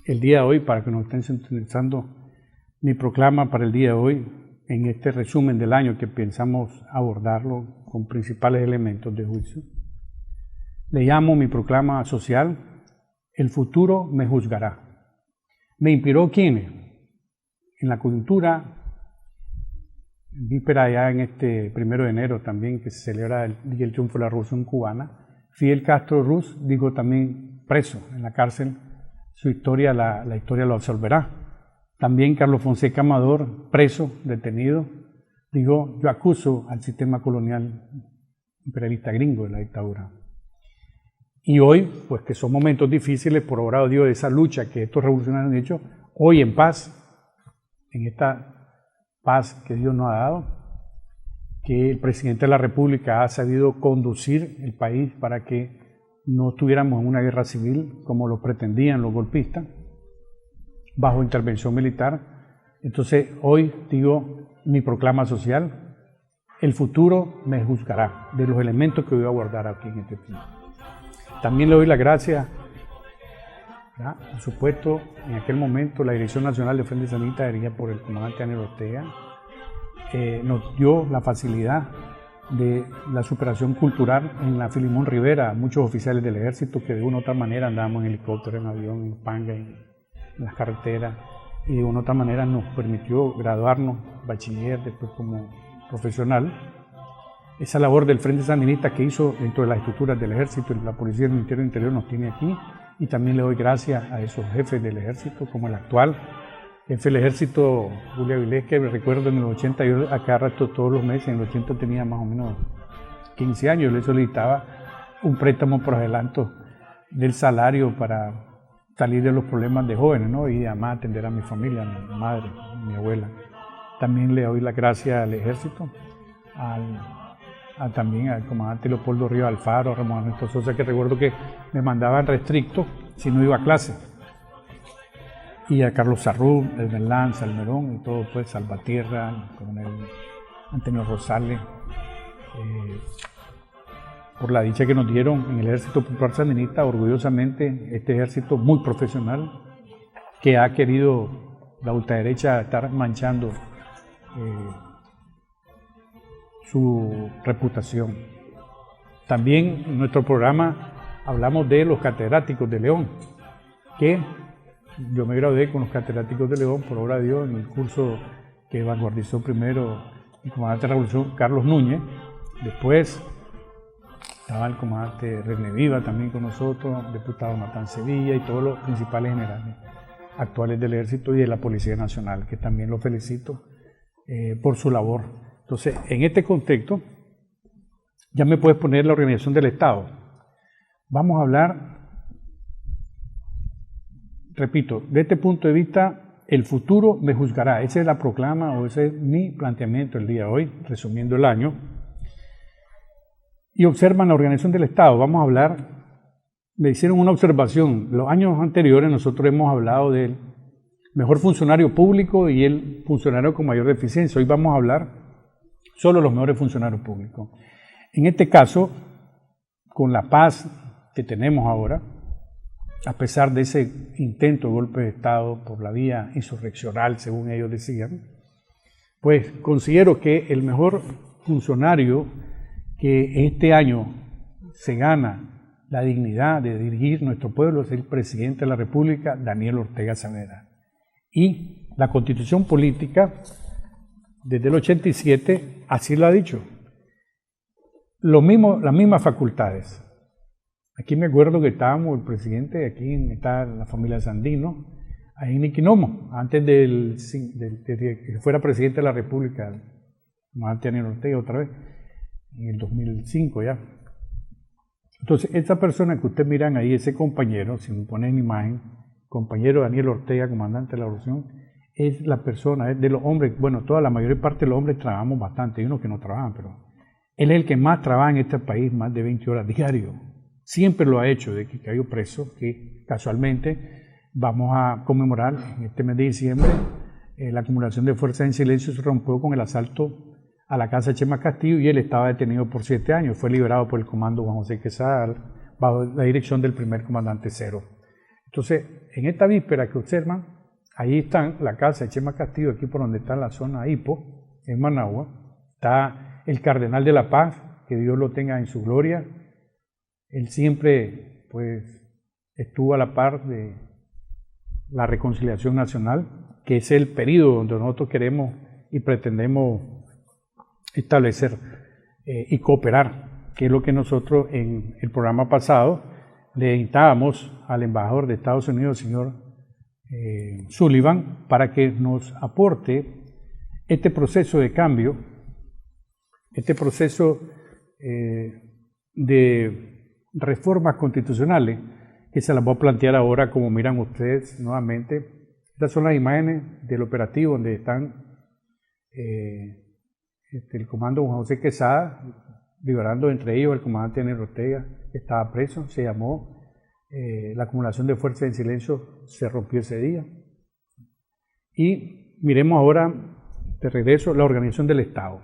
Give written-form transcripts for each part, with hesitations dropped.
el día de hoy, para que nos estén sintonizando, mi proclama para el día de hoy, en este resumen del año que pensamos abordarlo con principales elementos de juicio. Le llamo mi proclama social, el futuro me juzgará. ¿Me inspiró quién? En la coyuntura, víspera ya en este 1 de enero también, que se celebra el Día del Triunfo de la Revolución Cubana, Fidel Castro Ruz dijo también preso en la cárcel, su historia, la historia lo absolverá. También Carlos Fonseca Amador, preso, detenido, dijo, yo acuso al sistema colonial imperialista gringo de la dictadura. Y hoy, pues que son momentos difíciles, por obra de Dios, de esa lucha que estos revolucionarios han hecho, hoy en paz, en esta paz que Dios nos ha dado, que el presidente de la República ha sabido conducir el país para que no estuviéramos en una guerra civil como lo pretendían los golpistas, bajo intervención militar. Entonces hoy digo mi proclama social, el futuro me juzgará, de los elementos que voy a abordar aquí en este tiempo. También le doy las gracias, por supuesto, en aquel momento la Dirección Nacional de Frente Sandinista, dirigida por el comandante Daniel Ortega, nos dio la facilidad de la superación cultural en la Filimón Rivera, muchos oficiales del ejército que de una u otra manera andábamos en helicóptero, en avión, en panga, en las carreteras, y de una u otra manera nos permitió graduarnos bachiller, después como profesional. Esa labor del Frente Sandinista que hizo dentro de las estructuras del ejército, la policía del Ministerio del Interior nos tiene aquí, y también le doy gracias a esos jefes del ejército, como el actual jefe del ejército, Julio Avilés, que me recuerdo en el 80, yo acá rato todos los meses, en el 80 tenía más o menos 15 años, yo le solicitaba un préstamo por adelanto del salario para salir de los problemas de jóvenes, ¿no? Y además atender a mi familia, a mi madre, a mi abuela. También le doy las gracias al ejército, también al comandante Leopoldo Ríos Alfaro, a Ramón Ernesto Sosa, que recuerdo que me mandaban restrictos si no iba a clase. Y a Carlos Sarrú, el Merlán, Salmerón y todo, pues Salvatierra, el coronel Antonio Rosales, por la dicha que nos dieron en el Ejército Popular Sandinista, orgullosamente, este ejército muy profesional, que ha querido la ultraderecha estar manchando su reputación. También en nuestro programa hablamos de los catedráticos de León, que yo me gradué con los catedráticos de León, por obra de Dios, en el curso que vanguardizó primero el comandante de la Revolución, Carlos Núñez. Después estaba el comandante René Viva también con nosotros, el diputado Natán Sevilla y todos los principales generales actuales del Ejército y de la Policía Nacional, que también los felicito por su labor. Entonces, en este contexto, ya me puedes poner la organización del Estado. Vamos a hablar, repito, de este punto de vista, el futuro me juzgará. Esa es la proclama o ese es mi planteamiento el día de hoy, resumiendo el año. Y observan la organización del Estado. Vamos a hablar, me hicieron una observación. Los años anteriores nosotros hemos hablado del mejor funcionario público y el funcionario con mayor eficiencia. Hoy vamos a hablar solo de los mejores funcionarios públicos. En este caso, con la paz que tenemos ahora, a pesar de ese intento de golpe de Estado por la vía insurreccional, según ellos decían, pues considero que el mejor funcionario que este año se gana la dignidad de dirigir nuestro pueblo es el presidente de la República, Daniel Ortega Saavedra. Y la Constitución Política, desde el 87, así lo ha dicho. Las mismas facultades. Aquí me acuerdo que estábamos el presidente, aquí está la familia Sandino, ahí en Iquinomo, antes de que fuera presidente de la República, Daniel Ortega otra vez, en el 2005 ya. Entonces, esta persona que ustedes miran ahí, ese compañero, si me ponen en imagen, compañero Daniel Ortega, comandante de la Revolución, es la persona, es de los hombres, bueno, la mayor parte de los hombres trabajamos bastante, hay unos que no trabajan, pero él es el que más trabaja en este país, más de 20 horas diario. Siempre lo ha hecho, de que cayó preso, que casualmente vamos a conmemorar en este mes de diciembre la acumulación de fuerzas en silencio se rompió con el asalto a la casa de Chema Castillo y él estaba detenido por 7 años. Fue liberado por el comando Juan José Quesada bajo la dirección del primer comandante Cero. Entonces, en esta víspera que observan, ahí están la casa de Chema Castillo, aquí por donde está la zona Hipo, en Managua. Está el Cardenal de la Paz, que Dios lo tenga en su gloria. Él siempre, pues, estuvo a la par de la reconciliación nacional, que es el periodo donde nosotros queremos y pretendemos establecer y cooperar, que es lo que nosotros en el programa pasado le instábamos al embajador de Estados Unidos, señor Sullivan, para que nos aporte este proceso de cambio, este proceso de reformas constitucionales, que se las voy a plantear ahora como miran ustedes nuevamente. Estas son las imágenes del operativo donde están el comando Juan José Quesada, liberando entre ellos el comandante Daniel Ortega, que estaba preso. Se llamó la acumulación de fuerzas en silencio, se rompió ese día. Y miremos ahora, de regreso, la organización del Estado.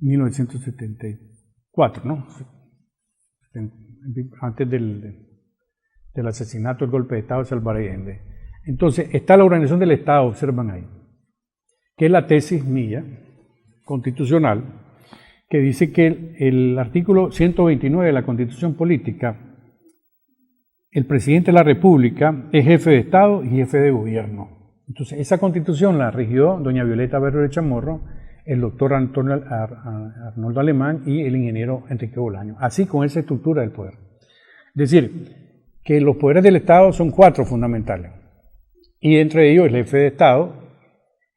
1974, ¿no? Antes del asesinato, el golpe de Estado de Salvador Allende. Entonces, está la organización del Estado, observan ahí, que es la tesis mía, constitucional, que dice que el artículo 129 de la Constitución Política, el presidente de la República es jefe de Estado y jefe de gobierno. Entonces, esa Constitución la rigió doña Violeta Berro de Chamorro, el doctor Arnoldo Alemán y el ingeniero Enrique Bolaño, así con esa estructura del poder. Es decir, que los poderes del Estado son 4 fundamentales, y entre ellos el jefe de Estado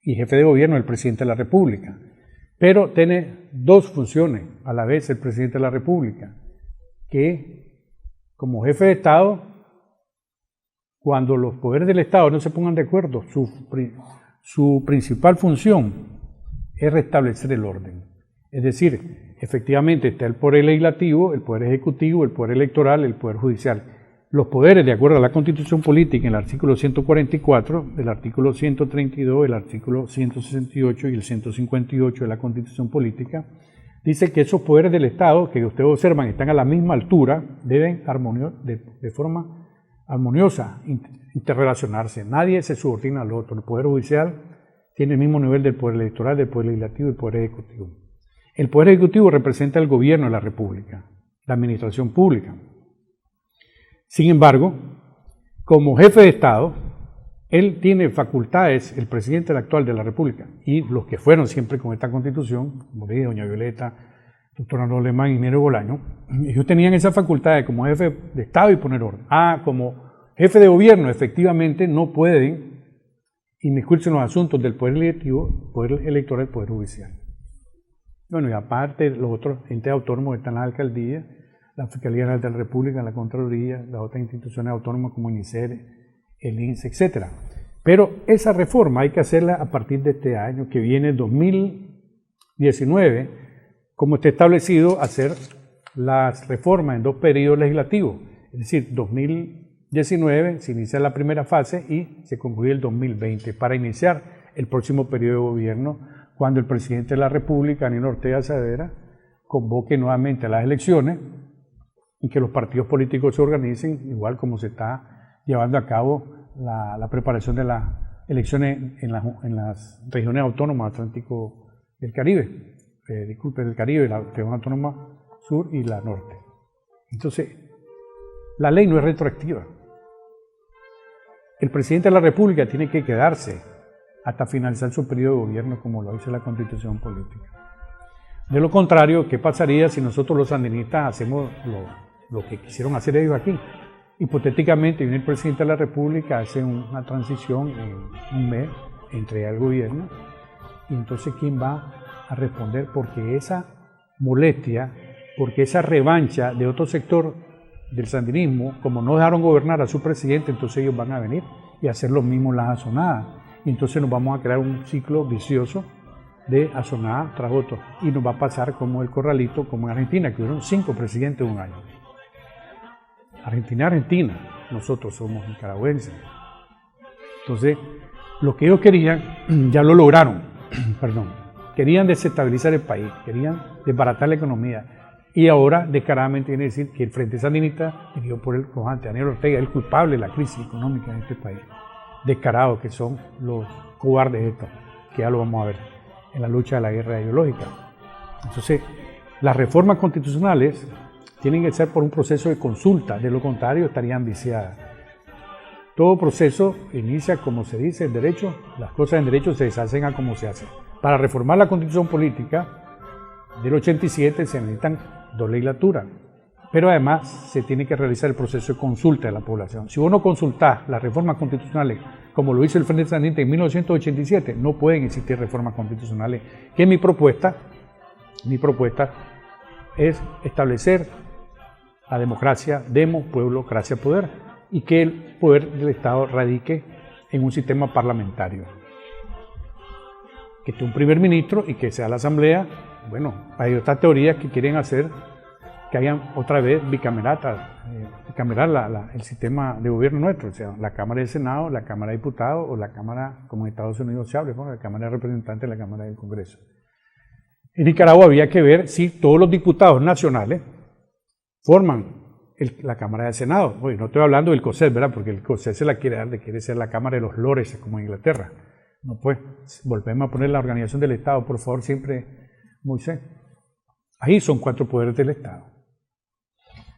y jefe de gobierno, el presidente de la República. Pero tiene 2 funciones a la vez el presidente de la República, que como jefe de Estado, cuando los poderes del Estado no se pongan de acuerdo, su principal función es restablecer el orden. Es decir, efectivamente está el poder legislativo, el poder ejecutivo, el poder electoral, el poder judicial. Los poderes, de acuerdo a la Constitución Política, en el artículo 144, el artículo 132, el artículo 168 y el 158 de la Constitución Política, dice que esos poderes del Estado, que ustedes observan están a la misma altura, deben de forma armoniosa interrelacionarse. Nadie se subordina al otro. El Poder Judicial tiene el mismo nivel del Poder Electoral, del Poder Legislativo y del Poder Ejecutivo. El Poder Ejecutivo representa al gobierno de la República, la administración pública. Sin embargo, como jefe de Estado, él tiene facultades, el presidente actual de la República, y los que fueron siempre con esta Constitución, como dije, doña Violeta, doctor Arnoldo Alemán y ingeniero Bolaño, ellos tenían esa facultad como jefe de Estado y poner orden. Como jefe de gobierno, efectivamente, no pueden inmiscuirse en los asuntos del Poder Legislativo, Poder Electoral y Poder Judicial. Bueno, y aparte, los otros entes autónomos están las alcaldías, la Fiscalía General de la República, la Contraloría, las otras instituciones autónomas como INICER, el INSS, etc. Pero esa reforma hay que hacerla a partir de este año que viene, 2019, como está establecido, hacer las reformas en 2 periodos legislativos. Es decir, 2019 se inicia la primera fase y se concluye el 2020 para iniciar el próximo periodo de gobierno, cuando el presidente de la República, Daniel Ortega Saavedra, convoque nuevamente a las elecciones y que los partidos políticos se organicen, igual como se está llevando a cabo la preparación de las elecciones en las regiones autónomas Atlántico del Caribe, del Caribe, la región autónoma sur y la norte. Entonces, la ley no es retroactiva. El presidente de la República tiene que quedarse hasta finalizar su periodo de gobierno, como lo dice la Constitución Política. De lo contrario, ¿qué pasaría si nosotros los sandinistas hacemos lo que quisieron hacer ellos aquí? Hipotéticamente, viene el presidente de la República, hace una transición en un mes, entrega el gobierno, y entonces ¿quién va a responder? Porque esa molestia, porque esa revancha de otro sector del sandinismo, como no dejaron gobernar a su presidente, entonces ellos van a venir y hacer lo mismo las azonadas. Y entonces nos vamos a crear un ciclo vicioso de azonada tras otro. Y nos va a pasar como el Corralito, como en Argentina, que hubieron 5 presidentes en un año. Argentina, nosotros somos nicaragüenses. Entonces, lo que ellos querían, ya lo lograron, querían desestabilizar el país, querían desbaratar la economía, Y ahora, descaradamente, viene a decir que el Frente Sandinista, dirigido por el comandante Daniel Ortega, es el culpable de la crisis económica en este país. Descarados que son los cobardes estos, que ya lo vamos a ver en la lucha de la guerra ideológica. Entonces, las reformas constitucionales tienen que ser por un proceso de consulta, de lo contrario estarían viciadas. Todo proceso inicia, como se dice en derecho, las cosas en derecho se deshacen a como se hace. Para reformar la constitución política del 87 se necesitan 2 legislaturas, pero además se tiene que realizar el proceso de consulta de la población. Si vos no consultás las reformas constitucionales, como lo hizo el Frente Sandinista en 1987, no pueden existir reformas constitucionales, que mi propuesta es establecer la democracia, demo, pueblo, cracia, poder, y que el poder del Estado radique en un sistema parlamentario. Que esté un primer ministro y que sea la asamblea. Bueno, hay otras teorías que quieren hacer que hayan otra vez bicameral el sistema de gobierno nuestro, o sea, la Cámara del Senado, la Cámara de Diputados o la Cámara, como en Estados Unidos se habla, ¿no? La Cámara de Representantes y la Cámara del Congreso. En Nicaragua había que ver si todos los diputados nacionales forman la Cámara del Senado. Oye, no estoy hablando del COSET, ¿verdad? Porque el COSET se la quiere dar, quiere ser la Cámara de los Lores, como en Inglaterra. No, pues, volvemos a poner la organización del Estado, por favor, siempre, Moisés. Ahí son 4 poderes del Estado.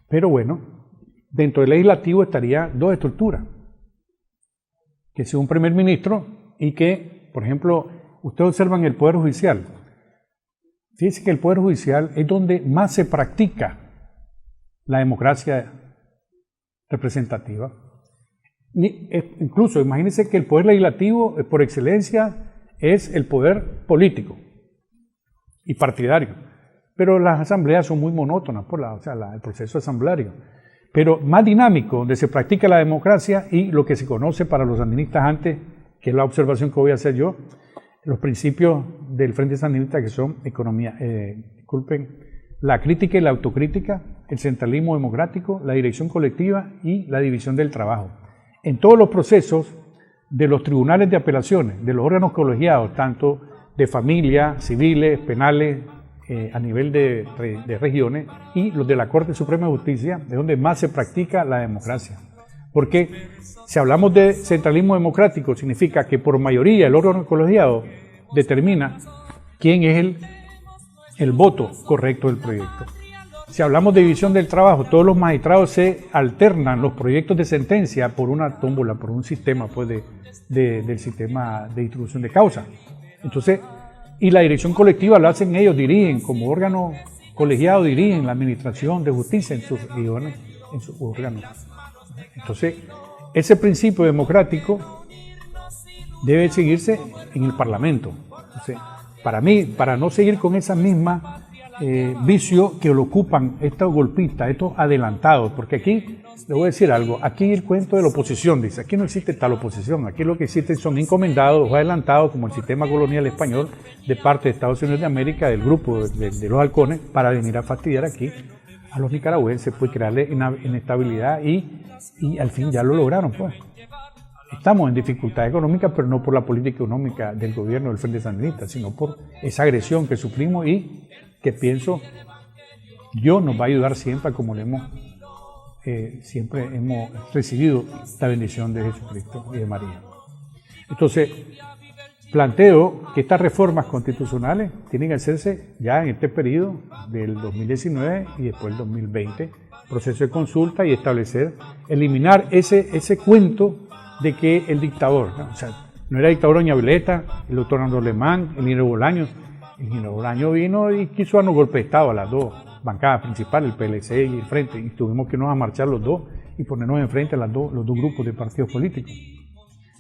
Pero bueno, dentro del legislativo estaría 2 estructuras. Que sea un primer ministro y que, por ejemplo, ustedes observan el Poder Judicial. Fíjense que el Poder Judicial es donde más se practica la democracia representativa. Incluso, imagínense que el Poder Legislativo, por excelencia, es el poder político y partidario. Pero las asambleas son muy monótonas, el proceso asambleario. Pero más dinámico, donde se practica la democracia y lo que se conoce para los sandinistas antes, que es la observación que voy a hacer yo, los principios del Frente Sandinista que son la crítica y la autocrítica, el centralismo democrático, la dirección colectiva y la división del trabajo. En todos los procesos de los tribunales de apelaciones, de los órganos colegiados, tanto de familia, civiles, penales, a nivel de regiones, y los de la Corte Suprema de Justicia, es donde más se practica la democracia. Porque si hablamos de centralismo democrático, significa que por mayoría el órgano colegiado determina quién es el voto correcto del proyecto. Si hablamos de división del trabajo, todos los magistrados se alternan los proyectos de sentencia por una tómbola, por un sistema pues, del sistema de distribución de causa. Entonces, y la dirección colectiva la hacen ellos, dirigen como órgano colegiado, dirigen la administración de justicia en sus regiones, en sus órganos. Entonces, ese principio democrático debe seguirse en el Parlamento. Entonces, para mí, para no seguir con esa misma vicio que lo ocupan estos golpistas, estos adelantados, porque aquí, le voy a decir algo, aquí el cuento de la oposición, dice, aquí no existe tal oposición, aquí lo que existe son encomendados o adelantados, como el sistema colonial español, de parte de Estados Unidos de América, del grupo de los halcones, para venir a fastidiar aquí a los nicaragüenses, pues crearle inestabilidad y al fin ya lo lograron, pues. Estamos en dificultad económica, pero no por la política económica del gobierno del Frente Sandinista, sino por esa agresión que sufrimos y que pienso Dios nos va a ayudar siempre, como siempre hemos recibido la bendición de Jesucristo y de María. Entonces, planteo que estas reformas constitucionales tienen que hacerse ya en este periodo del 2019 y después del 2020, proceso de consulta y eliminar ese cuento de que el dictador, ¿no? O sea, no era dictador doña Violeta, el doctor Andrés Alemán, el ingeniero Bolaños. El ingeniero Bolaños vino y quiso darnos golpe de Estado a las 2 bancadas principales, el PLC y el Frente, y tuvimos que irnos a marchar los dos y ponernos enfrente a los dos grupos de partidos políticos.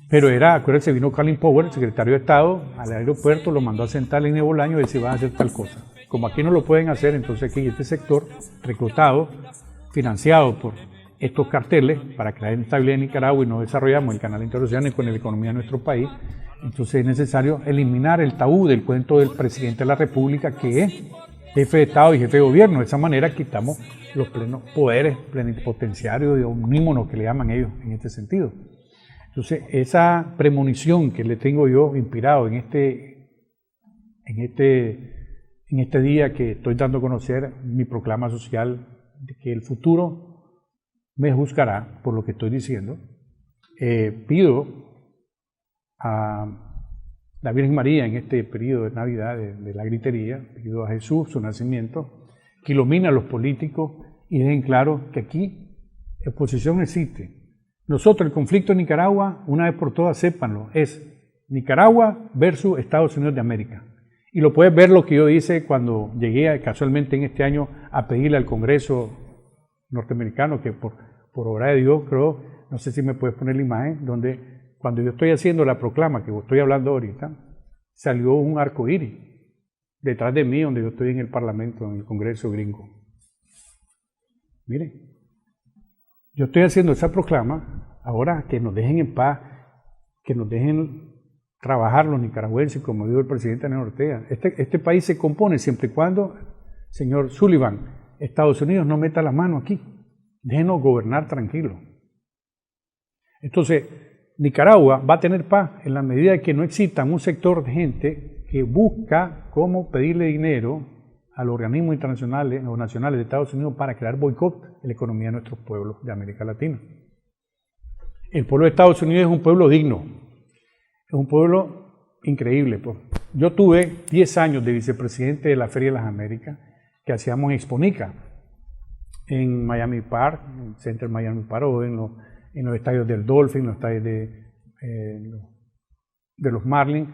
Pero acuérdense, vino Colin Powell, el secretario de Estado, al aeropuerto, lo mandó a sentar al ingeniero Bolaños y decir, van a hacer tal cosa. Como aquí no lo pueden hacer, entonces aquí este sector reclutado, financiado por estos carteles para crear inestabilidad en Nicaragua y no desarrollamos el canal interoceánico en la economía de nuestro país, entonces es necesario eliminar el tabú del cuento del presidente de la República, que es jefe de Estado y jefe de gobierno. De esa manera quitamos los plenos poderes plenipotenciarios y omnímonos que le llaman ellos en este sentido. Entonces, esa premonición que le tengo yo inspirado en este en este día que estoy dando a conocer mi proclama social de que el futuro me juzgará por lo que estoy diciendo, pido a la Virgen María en este periodo de Navidad, de la gritería, pido a Jesús, su nacimiento, que ilumine a los políticos y dejen claro que aquí oposición existe. Nosotros, el conflicto en Nicaragua, una vez por todas, sépanlo, es Nicaragua versus Estados Unidos de América. Y lo puedes ver lo que yo hice cuando llegué casualmente en este año a pedirle al Congreso norteamericano, que por obra de Dios, creo, no sé si me puedes poner la imagen, donde cuando yo estoy haciendo la proclama que estoy hablando ahorita, salió un arco iris detrás de mí, donde yo estoy en el Parlamento, en el Congreso gringo. Miren, yo estoy haciendo esa proclama, ahora que nos dejen en paz, que nos dejen trabajar los nicaragüenses, como dijo el presidente Daniel Ortega. Este país se compone siempre y cuando, señor Sullivan, Estados Unidos no meta la mano aquí. Déjenos gobernar tranquilos. Entonces, Nicaragua va a tener paz en la medida de que no exista un sector de gente que busca cómo pedirle dinero a los organismos internacionales o nacionales de Estados Unidos para crear boicot en la economía de nuestros pueblos de América Latina. El pueblo de Estados Unidos es un pueblo digno, es un pueblo increíble. Pues. Yo tuve 10 años de vicepresidente de la Feria de las Américas que hacíamos en Exponica, en Miami Park, en el Center Miami Park, o en los estadios del Dolphin, en los estadios de los Marlins.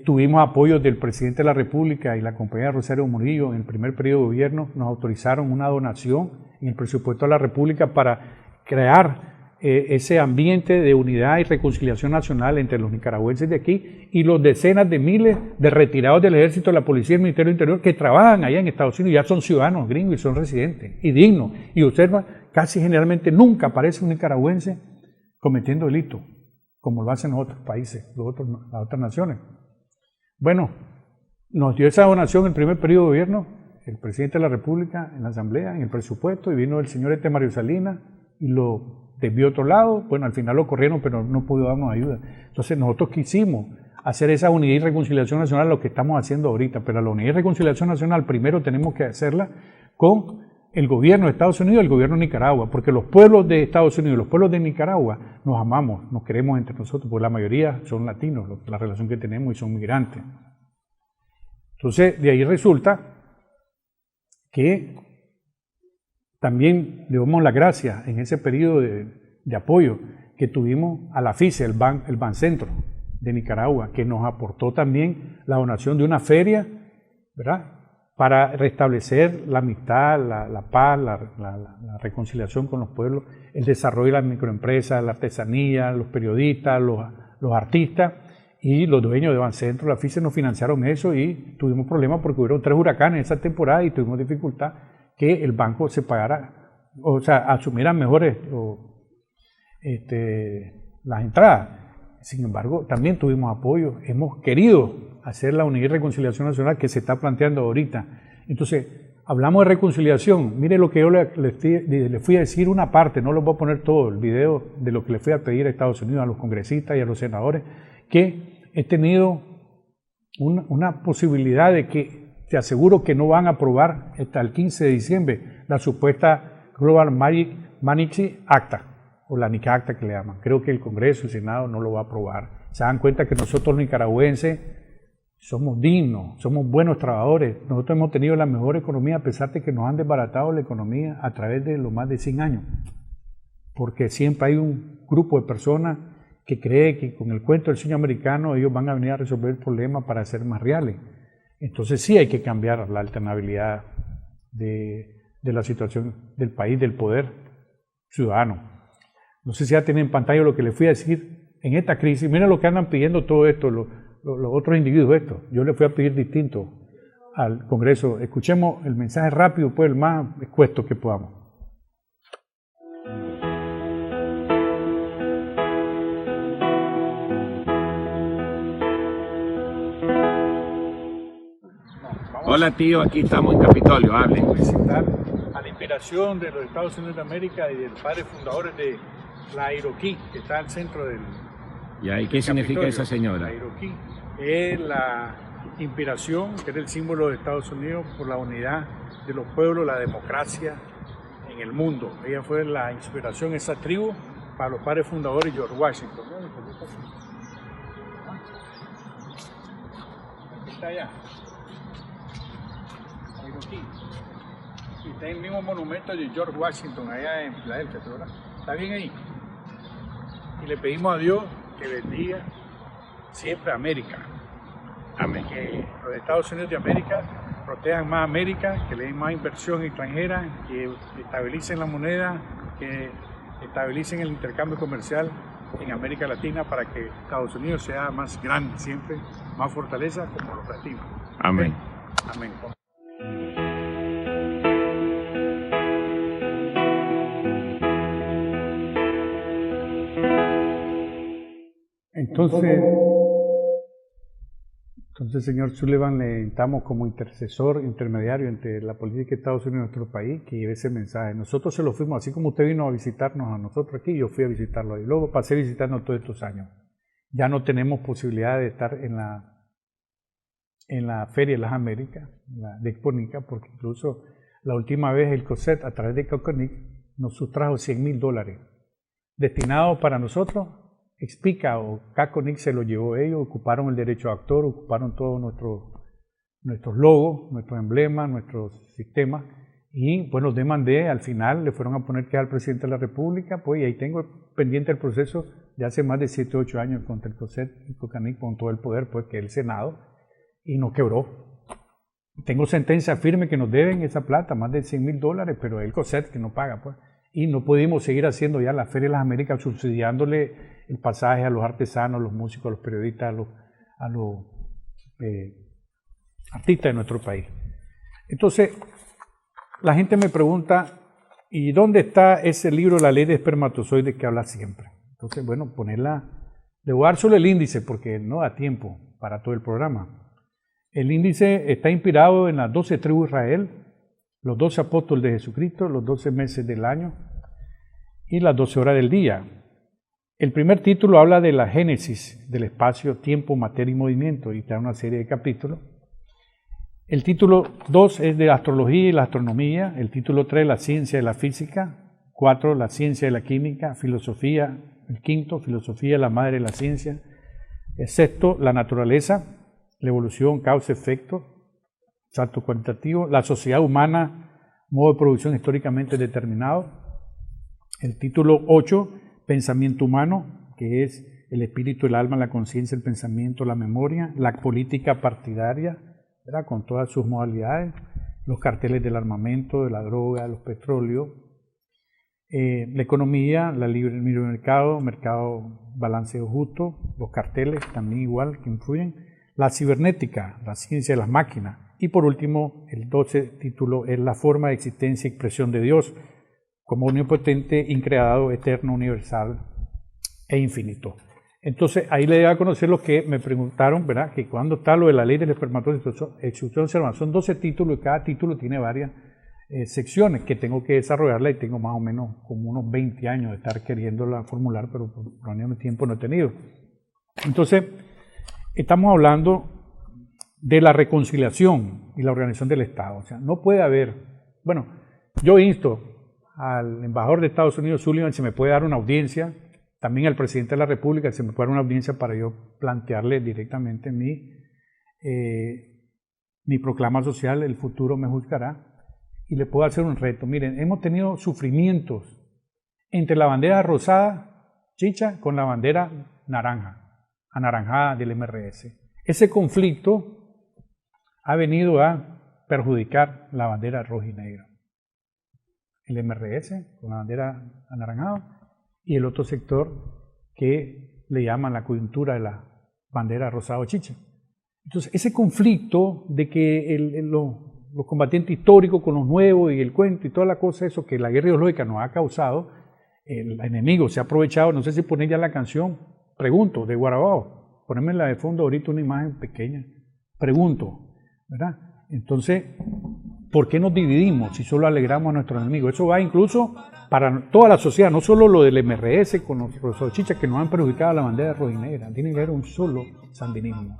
Tuvimos apoyo del presidente de la República y la compañía Rosario Murillo en el primer periodo de gobierno. Nos autorizaron una donación en el presupuesto de la República para crear ese ambiente de unidad y reconciliación nacional entre los nicaragüenses de aquí y los decenas de miles de retirados del Ejército, de la Policía y del Ministerio del Interior que trabajan allá en Estados Unidos, ya son ciudadanos gringos y son residentes y dignos. Y observa, casi generalmente nunca aparece un nicaragüense cometiendo delito, como lo hacen los otros países, las otras naciones. Bueno, nos dio esa donación en el primer periodo de gobierno el presidente de la República en la Asamblea, en el presupuesto, y vino el señor Mario Salinas y lo desvió a otro lado. Bueno, al final lo corrieron, pero no pudo darnos ayuda. Entonces nosotros quisimos hacer esa unidad y reconciliación nacional, lo que estamos haciendo ahorita, pero la unidad y reconciliación nacional primero tenemos que hacerla con el gobierno de Estados Unidos y el gobierno de Nicaragua, porque los pueblos de Estados Unidos y los pueblos de Nicaragua nos amamos, nos queremos entre nosotros, porque la mayoría son latinos, la relación que tenemos, y son migrantes. Entonces, de ahí resulta que también le damos las gracias en ese periodo de apoyo que tuvimos a la FICE, el Bancentro de Nicaragua, que nos aportó también la donación de una feria, ¿verdad?, para restablecer la amistad, la paz, la reconciliación con los pueblos, el desarrollo de las microempresas, la artesanía, los periodistas, los artistas y los dueños de Bancentro, la FICE, nos financiaron eso y tuvimos problemas porque hubieron 3 huracanes en esa temporada y tuvimos dificultad que el banco se pagara, o sea, asumiera mejores las entradas. Sin embargo, también tuvimos apoyo, hemos querido hacer la unidad y reconciliación nacional que se está planteando ahorita. Entonces, hablamos de reconciliación. Mire lo que yo le fui a decir una parte, no lo voy a poner todo, el video de lo que le fui a pedir a Estados Unidos, a los congresistas y a los senadores, que he tenido una posibilidad de que, te aseguro que no van a aprobar hasta el 15 de diciembre la supuesta Global Magnitsky Acta, o la NIC Acta que le llaman. Creo que el Congreso y el Senado no lo va a aprobar. Se dan cuenta que nosotros los nicaragüenses somos dignos, somos buenos trabajadores. Nosotros hemos tenido la mejor economía a pesar de que nos han desbaratado la economía a través de los más de 100 años. Porque siempre hay un grupo de personas que cree que con el cuento del sueño americano ellos van a venir a resolver el problema para ser más reales. Entonces sí hay que cambiar la alternabilidad de la situación del país, del poder ciudadano. No sé si ya tienen en pantalla lo que les fui a decir en esta crisis. Miren lo que andan pidiendo todo esto, los otros individuos esto. Yo les fui a pedir distinto al Congreso. Escuchemos el mensaje rápido, pues el más expuesto que podamos. Hola tío, aquí estamos en Capitolio, hable. Felicitar a la inspiración de los Estados Unidos de América y del padre fundador de la Iroquí, que está al centro del ¿Y ahí qué significa esa señora? La Iroquí es la inspiración, que era el símbolo de Estados Unidos por la unidad de los pueblos, la democracia en el mundo. Ella fue la inspiración, esa tribu, para los padres fundadores George Washington. Aquí está allá. Aquí. Y está el mismo monumento de George Washington allá en Filadelfia, ¿verdad? ¿Está bien ahí? Y le pedimos a Dios que bendiga siempre a América. Amén. Que los Estados Unidos de América protejan más América, que le den más inversión extranjera, que estabilicen la moneda, que estabilicen el intercambio comercial en América Latina para que Estados Unidos sea más grande siempre, más fortaleza como los latinos. Amén. Amén. Entonces, señor Sullivan, le invitamos como intercesor, intermediario entre la política de Estados Unidos y nuestro país, que lleve ese mensaje. Nosotros se lo fuimos, así como usted vino a visitarnos a nosotros aquí, yo fui a visitarlo ahí. Luego pasé visitando todos estos años. Ya no tenemos posibilidad de estar en la Feria de las Américas, de Exponica, porque incluso la última vez el COSET, a través de Coconic, nos sustrajo $100,000 destinados para nosotros. Explica o Caconic se lo llevó ellos, ocuparon el derecho de autor, ocuparon todos nuestros logos, nuestros emblemas, nuestros sistemas, y pues los demandé. Al final le fueron a poner que al presidente de la República, pues, y ahí tengo pendiente el proceso de hace más de 7 o 8 años contra el COSET y Cocanic con todo el poder, pues, que el Senado, y no quebró. Tengo sentencia firme que nos deben esa plata, más de $100,000, pero el COSET que no paga, pues. Y no pudimos seguir haciendo ya la Feria de las Américas, subsidiándole el pasaje a los artesanos, a los músicos, a los periodistas, a los artistas de nuestro país. Entonces, la gente me pregunta, ¿y dónde está ese libro, La Ley de Espermatozoides, que habla siempre? Entonces, bueno, le voy a dar solo el índice, porque no da tiempo para todo el programa. El índice está inspirado en las 12 tribus de Israel, los 12 apóstoles de Jesucristo, los 12 meses del año y las 12 horas del día. El primer título habla de la génesis del espacio, tiempo, materia y movimiento, y está una serie de capítulos. El título 2 es de astrología y la astronomía, el título 3 la ciencia de la física, 4 la ciencia de la química, filosofía, el quinto, filosofía, la madre de la ciencia, el sexto, la naturaleza, la evolución, causa, efecto, salto cuantitativo, la sociedad humana, modo de producción históricamente determinado. El título 8, pensamiento humano, que es el espíritu, el alma, la conciencia, el pensamiento, la memoria, la política partidaria, ¿verdad?, con todas sus modalidades, los carteles del armamento, de la droga, los petróleos, la economía, el libre mercado, balanceo justo, los carteles también igual que influyen, la cibernética, la ciencia de las máquinas, y por último, el 12 título es la forma de existencia y expresión de Dios, como omnipotente, increado, eterno, universal e infinito. Entonces, ahí le voy a conocer lo que me preguntaron, ¿verdad?, que cuando está lo de la ley del espermatozoide, son 12 títulos y cada título tiene varias secciones que tengo que desarrollarla y tengo más o menos como unos 20 años de estar queriéndola formular, pero por problema de tiempo no he tenido. Entonces, estamos hablando de la reconciliación y la organización del Estado. O sea, no puede haber, bueno, yo insto al embajador de Estados Unidos, Sullivan, si me puede dar una audiencia, también al presidente de la República, si me puede dar una audiencia para yo plantearle directamente mi proclama social, el futuro me juzgará, y le puedo hacer un reto. Miren, hemos tenido sufrimientos entre la bandera rosada, chicha, con la bandera naranja, anaranjada del MRS. Ese conflicto ha venido a perjudicar la bandera roja y negra. El MRS con la bandera anaranjada y el otro sector que le llaman la coyuntura de la bandera rosada o chicha. Entonces, ese conflicto de que los combatientes históricos con los nuevos y el cuento y toda la cosa, eso que la guerra ideológica nos ha causado, el enemigo se ha aprovechado. No sé si poner ya la canción, pregunto, de Guarabao, ponérmela de fondo ahorita, una imagen pequeña, pregunto, ¿verdad? Entonces, ¿por qué nos dividimos si solo alegramos a nuestros enemigos? Eso va incluso para toda la sociedad, no solo lo del MRS con los profesores chichas que nos han perjudicado a la bandera rojinegra. Tiene que haber un solo sandinismo.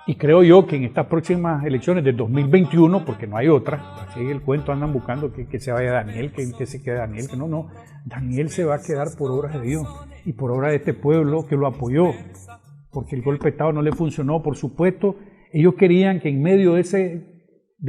Y creo yo que en estas próximas elecciones del 2021, porque no hay otra, así el cuento andan buscando que se vaya Daniel, que se quede Daniel, que no, Daniel se va a quedar por obras de Dios y por obra de este pueblo que lo apoyó, porque el golpe de Estado no le funcionó, por supuesto. Ellos querían que en medio de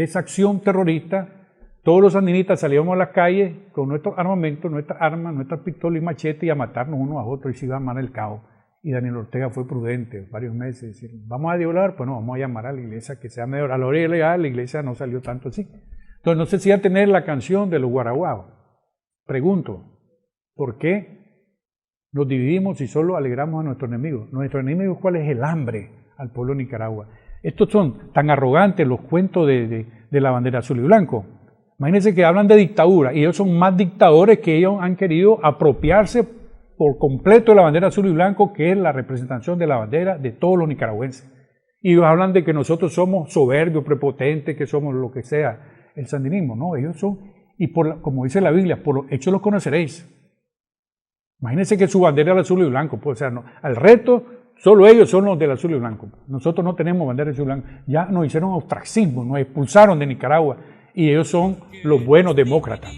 esa acción terrorista, todos los sandinistas salíamos a las calles con nuestros armamentos, nuestras armas, nuestras pistolas y machetes y a matarnos unos a otros y se iba a armar el caos. Y Daniel Ortega fue prudente, varios meses, decir, vamos a diorar, pues no, vamos a llamar a la iglesia que sea mejor. A la hora legal, la iglesia no salió tanto así. Entonces no sé si va a tener la canción de los guaraguaos. Pregunto, ¿por qué nos dividimos y solo alegramos a nuestros enemigos? Nuestros enemigos, ¿cuál es el hambre al pueblo de Nicaragua? Estos son tan arrogantes los cuentos de la bandera azul y blanco. Imagínense que hablan de dictadura y ellos son más dictadores que ellos han querido apropiarse por completo de la bandera azul y blanco, que es la representación de la bandera de todos los nicaragüenses. Y ellos hablan de que nosotros somos soberbios, prepotentes, que somos lo que sea, el sandinismo. No, ellos son, y como dice la Biblia, por los hechos los conoceréis. Imagínense que su bandera es azul y blanco, pues, o sea, no, al resto, solo ellos son los del azul y blanco. Nosotros no tenemos bandera azul y blanco. Ya nos hicieron ostracismo, nos expulsaron de Nicaragua, y ellos son los buenos demócratas.